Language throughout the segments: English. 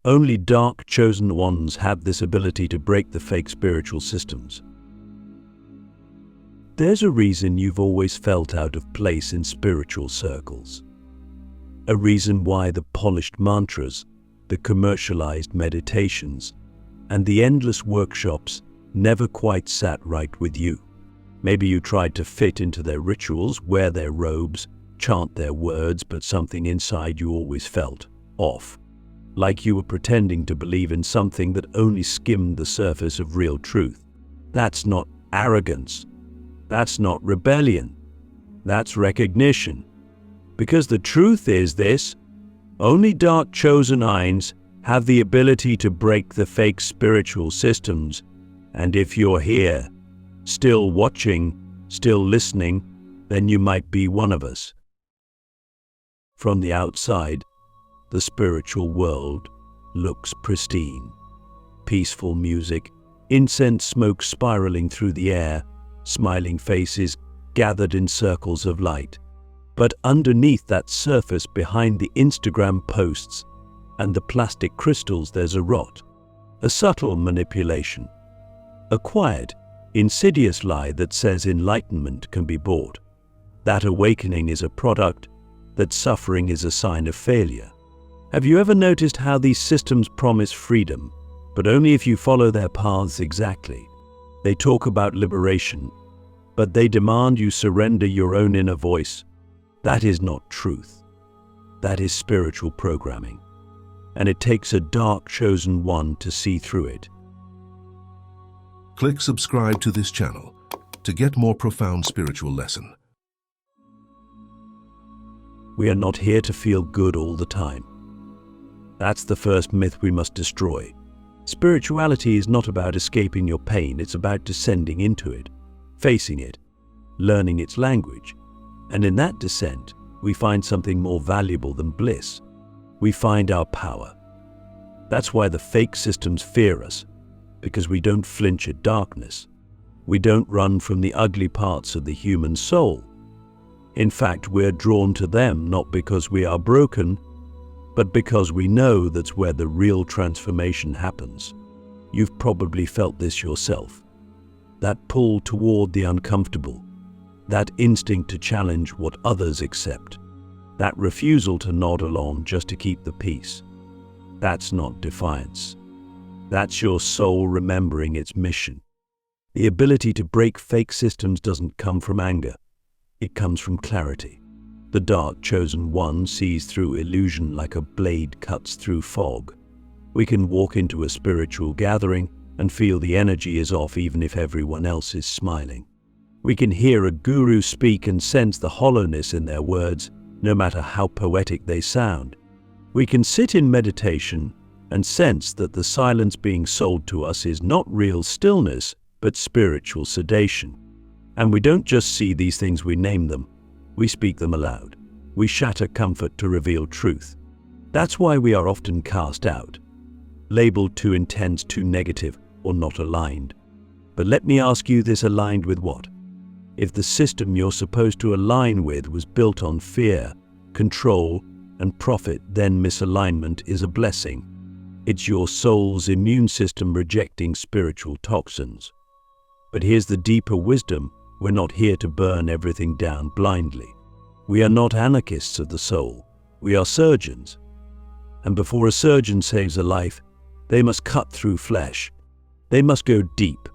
Only dark chosen ones have this ability to break the fake spiritual systems. There's a reason you've always felt out of place in spiritual circles. A reason why the polished mantras, the commercialized meditations, and the endless workshops never quite sat right with you. Maybe you tried to fit into their rituals, wear their robes, chant their words, but something inside you always felt off. Like you were pretending to believe in something that only skimmed the surface of real truth. That's not arrogance. That's not rebellion. That's recognition. Because the truth is this: only dark chosen minds have the ability to break the fake spiritual systems. And if you're here, still watching, still listening, then you might be one of us. From the outside, the spiritual world looks pristine. Peaceful music, incense smoke spiraling through the air, smiling faces gathered in circles of light. But underneath that surface, behind the Instagram posts and the plastic crystals, there's a rot, a subtle manipulation, a quiet, insidious lie that says enlightenment can be bought, that awakening is a product, that suffering is a sign of failure. Have you ever noticed how these systems promise freedom, but only if you follow their paths exactly? They talk about liberation, but they demand you surrender your own inner voice. That is not truth. That is spiritual programming. And it takes a dark chosen one to see through it. Click subscribe to this channel to get more profound spiritual lesson. We are not here to feel good all the time. That's the first myth we must destroy. Spirituality is not about escaping your pain, it's about descending into it, facing it, learning its language. And in that descent, we find something more valuable than bliss. We find our power. That's why the fake systems fear us, because we don't flinch at darkness. We don't run from the ugly parts of the human soul. In fact, we're drawn to them not because we are broken, but because we know that's where the real transformation happens. You've probably felt this yourself. That pull toward the uncomfortable, that instinct to challenge what others accept, that refusal to nod along just to keep the peace. That's not defiance. That's your soul remembering its mission. The ability to break fake systems doesn't come from anger. It comes from clarity. The dark chosen one sees through illusion like a blade cuts through fog. We can walk into a spiritual gathering and feel the energy is off even if everyone else is smiling. We can hear a guru speak and sense the hollowness in their words, no matter how poetic they sound. We can sit in meditation and sense that the silence being sold to us is not real stillness, but spiritual sedation. And we don't just see these things, we name them. We speak them aloud. We shatter comfort to reveal truth. That's why we are often cast out, labeled too intense, too negative, or not aligned. But let me ask you this: aligned with what? If the system you're supposed to align with was built on fear, control, and profit, then misalignment is a blessing. It's your soul's immune system rejecting spiritual toxins. But here's the deeper wisdom: we're not here to burn everything down blindly. We are not anarchists of the soul. We are surgeons. And before a surgeon saves a life, they must cut through flesh. They must go deep.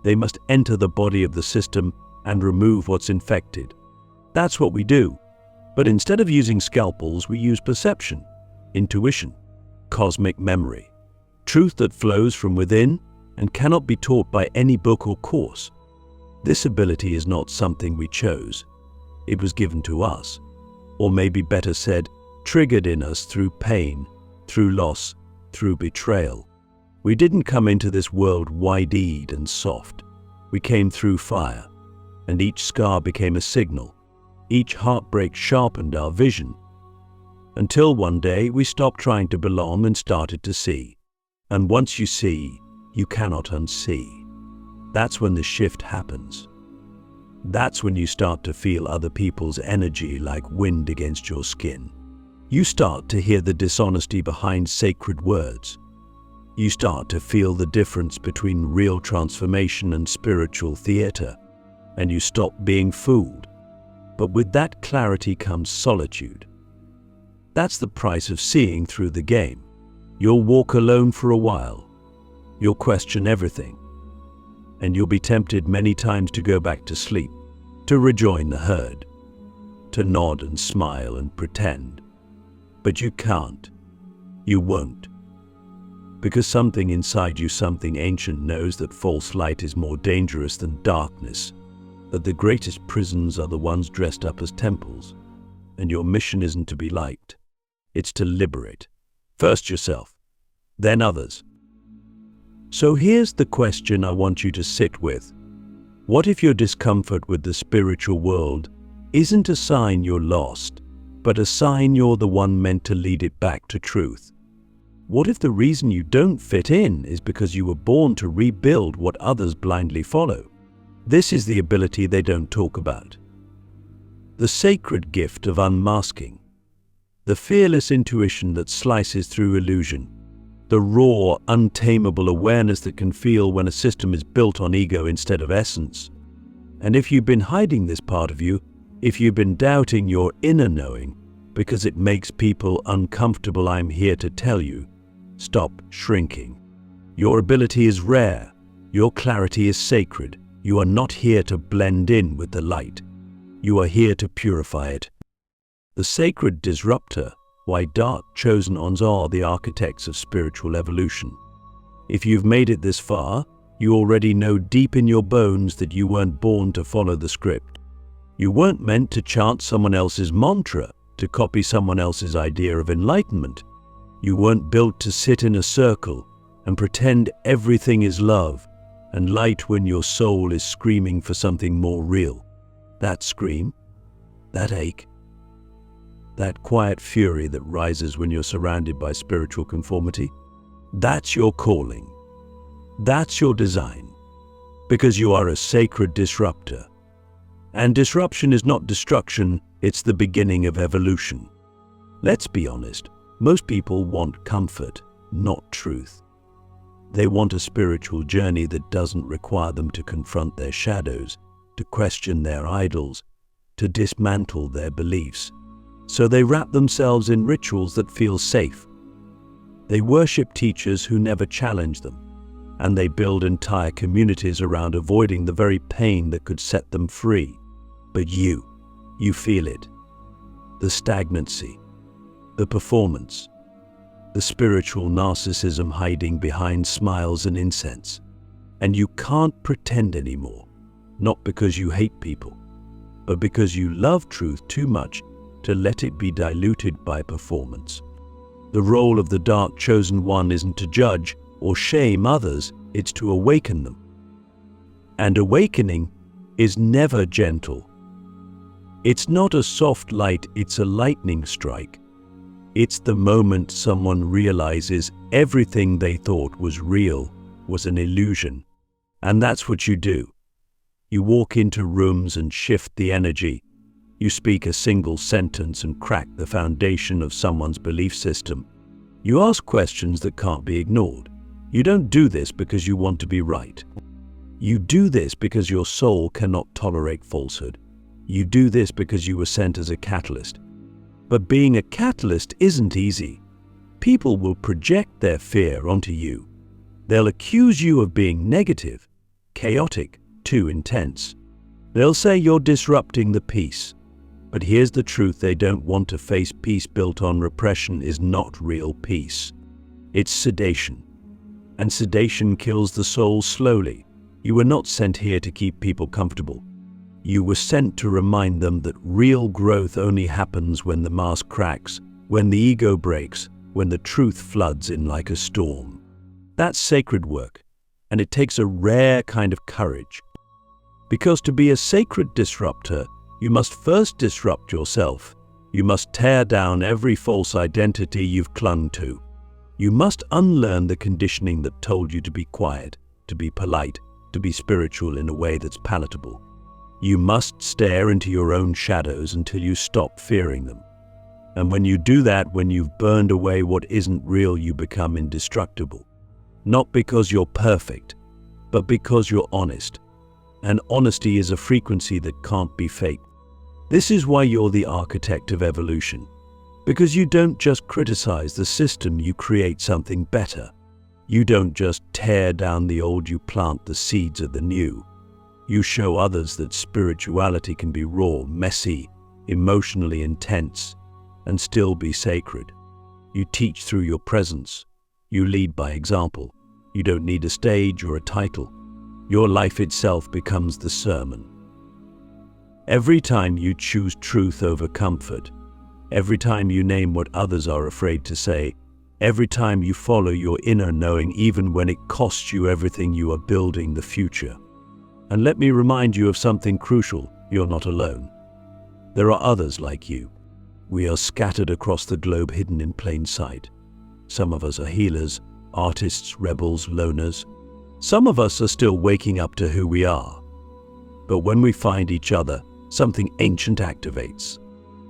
They must enter the body of the system and remove what's infected. That's what we do. But instead of using scalpels, we use perception, intuition, cosmic memory, truth that flows from within and cannot be taught by any book or course. This ability is not something we chose. It was given to us, or maybe better said, triggered in us through pain, through loss, through betrayal. We didn't come into this world wide-eyed and soft. We came through fire, and each scar became a signal. Each heartbreak sharpened our vision, until one day we stopped trying to belong and started to see. And once you see, you cannot unsee. That's when the shift happens. That's when you start to feel other people's energy like wind against your skin. You start to hear the dishonesty behind sacred words. You start to feel the difference between real transformation and spiritual theater, and you stop being fooled. But with that clarity comes solitude. That's the price of seeing through the game. You'll walk alone for a while. You'll question everything. And you'll be tempted many times to go back to sleep, to rejoin the herd, to nod and smile and pretend. But you can't. You won't. Because something inside you, something ancient, knows that false light is more dangerous than darkness, that the greatest prisons are the ones dressed up as temples, and your mission isn't to be liked. It's to liberate. First yourself, then others. So here's the question I want you to sit with. What if your discomfort with the spiritual world isn't a sign you're lost, but a sign you're the one meant to lead it back to truth? What if the reason you don't fit in is because you were born to rebuild what others blindly follow? This is the ability they don't talk about. The sacred gift of unmasking. The fearless intuition that slices through illusion. The raw, untamable awareness that can feel when a system is built on ego instead of essence. And if you've been hiding this part of you, if you've been doubting your inner knowing because it makes people uncomfortable, I'm here to tell you, stop shrinking. Your ability is rare. Your clarity is sacred. You are not here to blend in with the light. You are here to purify it. The sacred disruptor, why dark chosen ones are the architects of spiritual evolution. If you've made it this far, you already know deep in your bones that you weren't born to follow the script. You weren't meant to chant someone else's mantra, to copy someone else's idea of enlightenment. You weren't built to sit in a circle and pretend everything is love and light when your soul is screaming for something more real. That scream, that ache, that quiet fury that rises when you're surrounded by spiritual conformity, that's your calling. That's your design. Because you are a sacred disruptor. And disruption is not destruction, it's the beginning of evolution. Let's be honest, most people want comfort, not truth. They want a spiritual journey that doesn't require them to confront their shadows, to question their idols, to dismantle their beliefs. So they wrap themselves in rituals that feel safe. They worship teachers who never challenge them, and they build entire communities around avoiding the very pain that could set them free. But you feel it. The stagnancy, the performance, the spiritual narcissism hiding behind smiles and incense. And you can't pretend anymore, not because you hate people, but because you love truth too much to let it be diluted by performance. The role of the dark chosen one isn't to judge or shame others, it's to awaken them. And awakening is never gentle. It's not a soft light, it's a lightning strike. It's the moment someone realizes everything they thought was real was an illusion. And that's what you do. You walk into rooms and shift the energy. You speak a single sentence and crack the foundation of someone's belief system. You ask questions that can't be ignored. You don't do this because you want to be right. You do this because your soul cannot tolerate falsehood. You do this because you were sent as a catalyst. But being a catalyst isn't easy. People will project their fear onto you. They'll accuse you of being negative, chaotic, too intense. They'll say you're disrupting the peace. But here's the truth they don't want to face. Peace built on repression is not real peace. It's sedation. And sedation kills the soul slowly. You were not sent here to keep people comfortable. You were sent to remind them that real growth only happens when the mask cracks, when the ego breaks, when the truth floods in like a storm. That's sacred work, and it takes a rare kind of courage. Because to be a sacred disruptor, you must first disrupt yourself. You must tear down every false identity you've clung to. You must unlearn the conditioning that told you to be quiet, to be polite, to be spiritual in a way that's palatable. You must stare into your own shadows until you stop fearing them. And when you do that, when you've burned away what isn't real, you become indestructible. Not because you're perfect, but because you're honest. And honesty is a frequency that can't be faked. This is why you're the architect of evolution. Because you don't just criticize the system, you create something better. You don't just tear down the old, you plant the seeds of the new. You show others that spirituality can be raw, messy, emotionally intense, and still be sacred. You teach through your presence. You lead by example. You don't need a stage or a title. Your life itself becomes the sermon. Every time you choose truth over comfort, every time you name what others are afraid to say, every time you follow your inner knowing, even when it costs you everything, you are building the future. And let me remind you of something crucial: you're not alone. There are others like you. We are scattered across the globe, hidden in plain sight. Some of us are healers, artists, rebels, loners. Some of us are still waking up to who we are. But when we find each other, something ancient activates.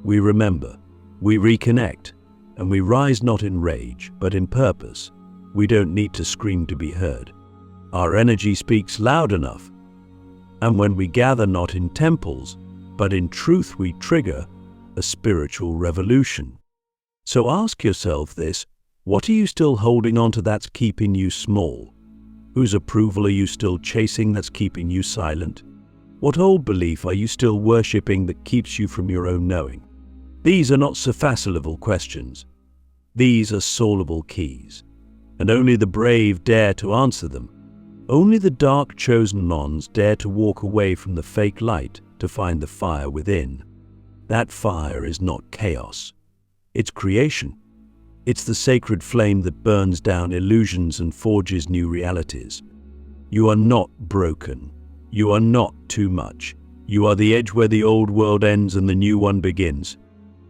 We remember, we reconnect, and we rise not in rage, but in purpose. We don't need to scream to be heard. Our energy speaks loud enough. And when we gather not in temples, but in truth, we trigger a spiritual revolution. So ask yourself this: what are you still holding on to that's keeping you small? Whose approval are you still chasing that's keeping you silent? What old belief are you still worshipping that keeps you from your own knowing? These are not surface-level questions. These are soulable keys, and only the brave dare to answer them. Only the dark chosen ones dare to walk away from the fake light to find the fire within. That fire is not chaos. It's creation. It's the sacred flame that burns down illusions and forges new realities. You are not broken. You are not too much. You are the edge where the old world ends and the new one begins.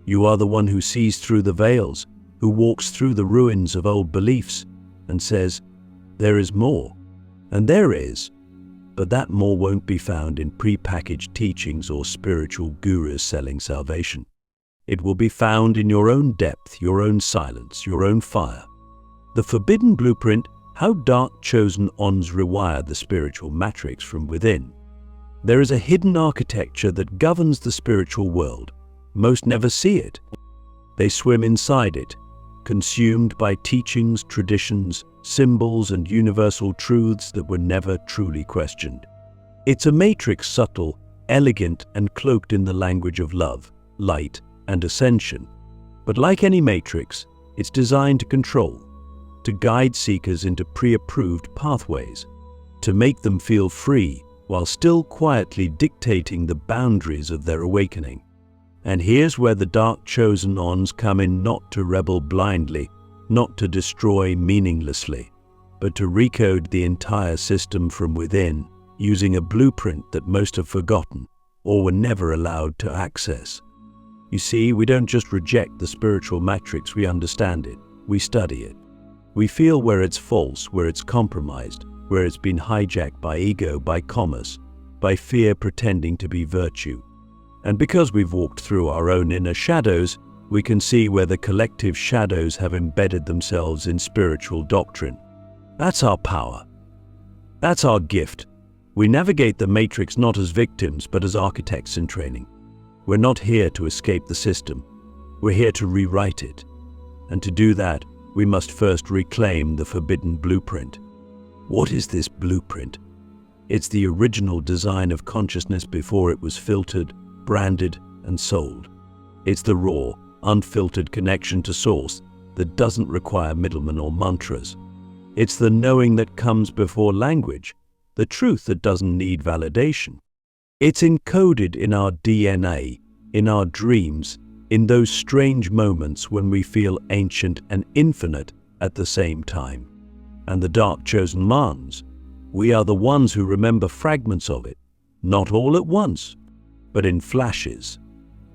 You are the one who sees through the veils, who walks through the ruins of old beliefs and says, there is more. And there is. But that more won't be found in pre-packaged teachings or spiritual gurus selling salvation. It will be found in your own depth, your own silence, your own fire. The forbidden blueprint: how dark chosen ons rewire the spiritual matrix from within. There is a hidden architecture that governs the spiritual world. Most never see it. They swim inside it, consumed by teachings, traditions, symbols, and universal truths that were never truly questioned. It's a matrix, subtle, elegant, and cloaked in the language of love, light, and ascension. But like any matrix, it's designed to control, to guide seekers into pre-approved pathways, to make them feel free while still quietly dictating the boundaries of their awakening. And here's where the dark chosen ones come in, not to rebel blindly, not to destroy meaninglessly, but to recode the entire system from within, using a blueprint that most have forgotten or were never allowed to access. You see, we don't just reject the spiritual matrix, we understand it, we study it. We feel where it's false, where it's compromised, where it's been hijacked by ego, by commerce, by fear pretending to be virtue. And because we've walked through our own inner shadows, we can see where the collective shadows have embedded themselves in spiritual doctrine. That's our power. That's our gift. We navigate the matrix not as victims, but as architects in training. We're not here to escape the system. We're here to rewrite it. And to do that, we must first reclaim the forbidden blueprint. What is this blueprint? It's the original design of consciousness before it was filtered, branded, and sold. It's the raw, unfiltered connection to source that doesn't require middlemen or mantras. It's the knowing that comes before language, the truth that doesn't need validation. It's encoded in our DNA, in our dreams, in those strange moments when we feel ancient and infinite at the same time. And the dark chosen ones, we are the ones who remember fragments of it, not all at once, but in flashes,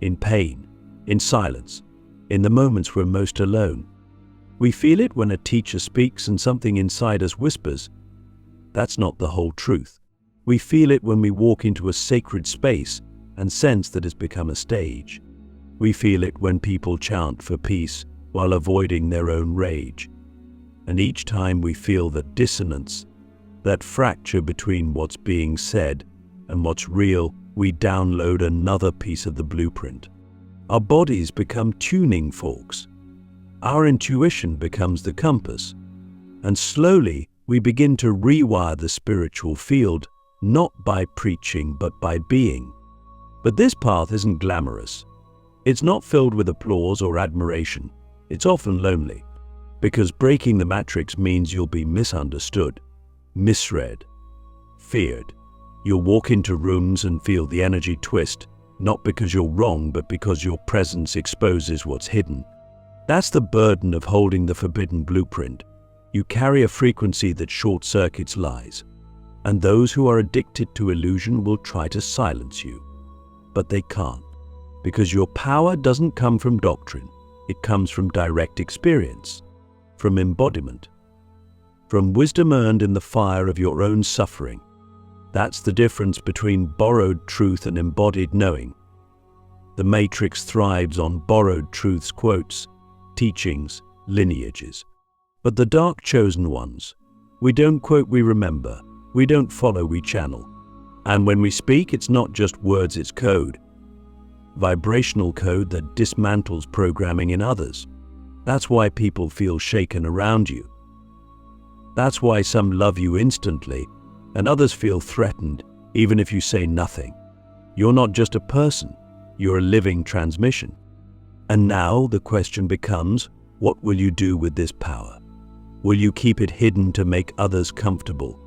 in pain, in silence, in the moments we're most alone. We feel it when a teacher speaks and something inside us whispers, that's not the whole truth. We feel it when we walk into a sacred space and sense that it's become a stage. We feel it when people chant for peace while avoiding their own rage. And each time we feel that dissonance, that fracture between what's being said and what's real, we download another piece of the blueprint. Our bodies become tuning forks. Our intuition becomes the compass. And slowly, we begin to rewire the spiritual field, not by preaching, but by being. But this path isn't glamorous. It's not filled with applause or admiration. It's often lonely, because breaking the matrix means you'll be misunderstood, misread, feared. You'll walk into rooms and feel the energy twist, not because you're wrong, but because your presence exposes what's hidden. That's the burden of holding the forbidden blueprint. You carry a frequency that short-circuits lies, and those who are addicted to illusion will try to silence you. But they can't, because your power doesn't come from doctrine. It comes from direct experience, from embodiment, from wisdom earned in the fire of your own suffering. That's the difference between borrowed truth and embodied knowing. The matrix thrives on borrowed truths, quotes, teachings, lineages. But the dark chosen ones, we don't quote, we remember. We don't follow, we channel. And when we speak, it's not just words, it's code. Vibrational code that dismantles programming in others. That's why people feel shaken around you. That's why some love you instantly and others feel threatened even if you say nothing. You're not just a person, you're a living transmission. And now the question becomes, what will you do with this power? Will you keep it hidden to make others comfortable?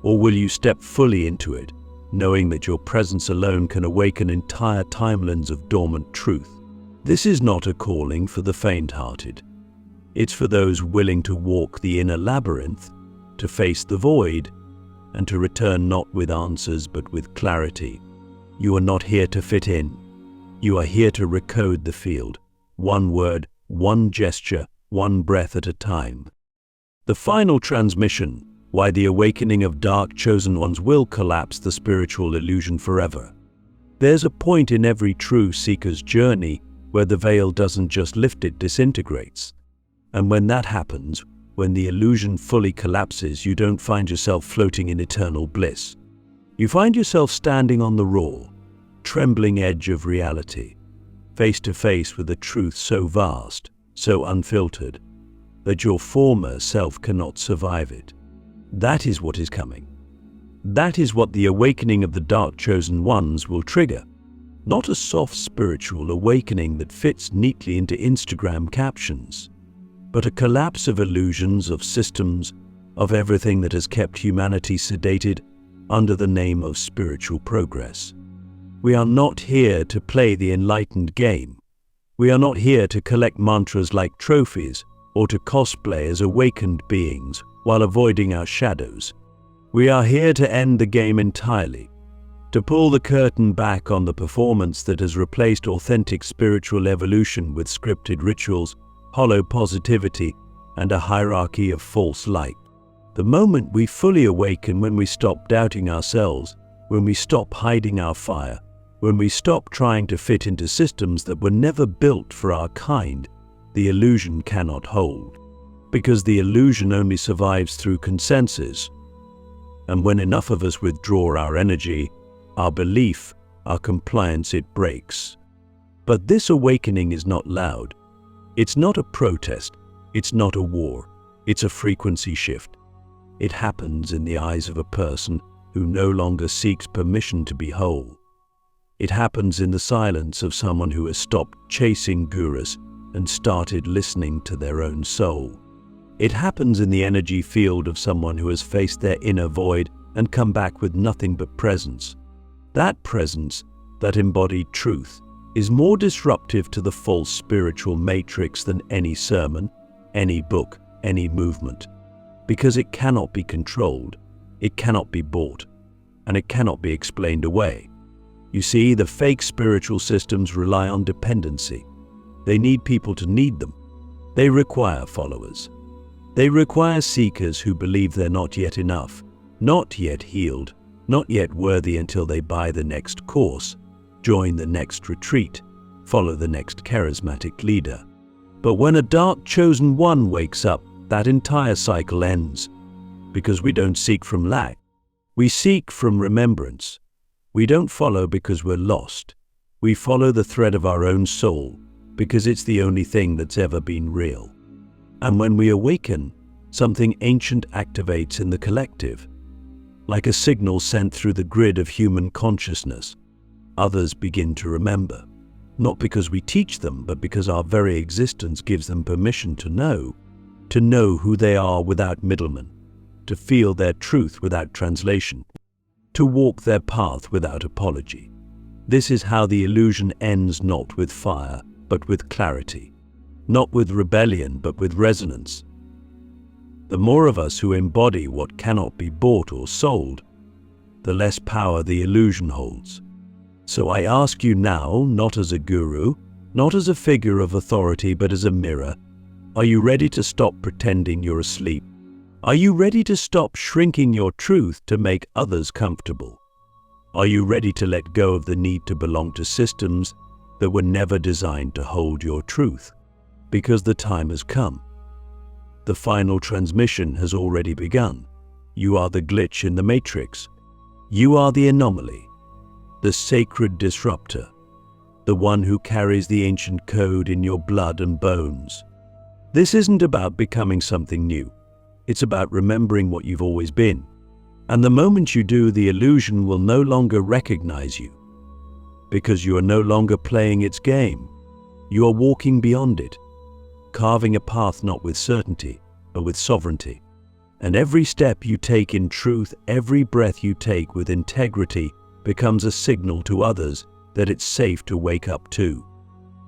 Or will you step fully into it, knowing that your presence alone can awaken entire timelines of dormant truth? This is not a calling for the faint-hearted. It's for those willing to walk the inner labyrinth, to face the void, and to return not with answers but with clarity. You are not here to fit in. You are here to recode the field, one word, one gesture, one breath at a time. The final transmission, why the awakening of dark chosen ones will collapse the spiritual illusion forever. There's a point in every true seeker's journey where the veil doesn't just lift, it disintegrates. And when that happens, when the illusion fully collapses, you don't find yourself floating in eternal bliss. You find yourself standing on the raw, trembling edge of reality, face to face with a truth so vast, so unfiltered, that your former self cannot survive it. That is what is coming. That is what the awakening of the dark chosen ones will trigger. Not a soft spiritual awakening that fits neatly into Instagram captions, but a collapse of illusions, of systems, of everything that has kept humanity sedated under the name of spiritual progress. We are not here to play the enlightened game. We are not here to collect mantras like trophies or to cosplay as awakened beings while avoiding our shadows. We are here to end the game entirely, to pull the curtain back on the performance that has replaced authentic spiritual evolution with scripted rituals, hollow positivity, and a hierarchy of false light. The moment we fully awaken, when we stop doubting ourselves, when we stop hiding our fire, when we stop trying to fit into systems that were never built for our kind, the illusion cannot hold. Because the illusion only survives through consensus. And when enough of us withdraw our energy, our belief, our compliance, it breaks. But this awakening is not loud. It's not a protest. It's not a war. It's a frequency shift. It happens in the eyes of a person who no longer seeks permission to be whole. It happens in the silence of someone who has stopped chasing gurus and started listening to their own soul. It happens in the energy field of someone who has faced their inner void and come back with nothing but presence. That presence, that embodied truth, is more disruptive to the false spiritual matrix than any sermon, any book, any movement. Because it cannot be controlled, it cannot be bought, and it cannot be explained away. You see, the fake spiritual systems rely on dependency. They need people to need them. They require followers. They require seekers who believe they're not yet enough, not yet healed, not yet worthy until they buy the next course, join the next retreat, follow the next charismatic leader. But when a dark chosen one wakes up, that entire cycle ends. Because we don't seek from lack. We seek from remembrance. We don't follow because we're lost. We follow the thread of our own soul because it's the only thing that's ever been real. And when we awaken, something ancient activates in the collective. Like a signal sent through the grid of human consciousness, others begin to remember. Not because we teach them, but because our very existence gives them permission to know who they are without middlemen, to feel their truth without translation, to walk their path without apology. This is how the illusion ends, not with fire, but with clarity, not with rebellion, but with resonance. The more of us who embody what cannot be bought or sold, the less power the illusion holds. So I ask you now, not as a guru, not as a figure of authority, but as a mirror, are you ready to stop pretending you're asleep? Are you ready to stop shrinking your truth to make others comfortable? Are you ready to let go of the need to belong to systems that were never designed to hold your truth? Because the time has come. The final transmission has already begun. You are the glitch in the matrix. You are the anomaly, the sacred disruptor, the one who carries the ancient code in your blood and bones. This isn't about becoming something new. It's about remembering what you've always been. And the moment you do, the illusion will no longer recognize you. Because you are no longer playing its game. You are walking beyond it, carving a path not with certainty, but with sovereignty. And every step you take in truth, every breath you take with integrity, becomes a signal to others that it's safe to wake up too.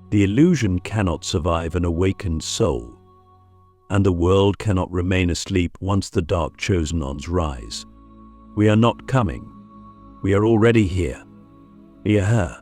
The illusion cannot survive an awakened soul. And the world cannot remain asleep once the dark chosen ones rise. We are not coming. We are already here. Here.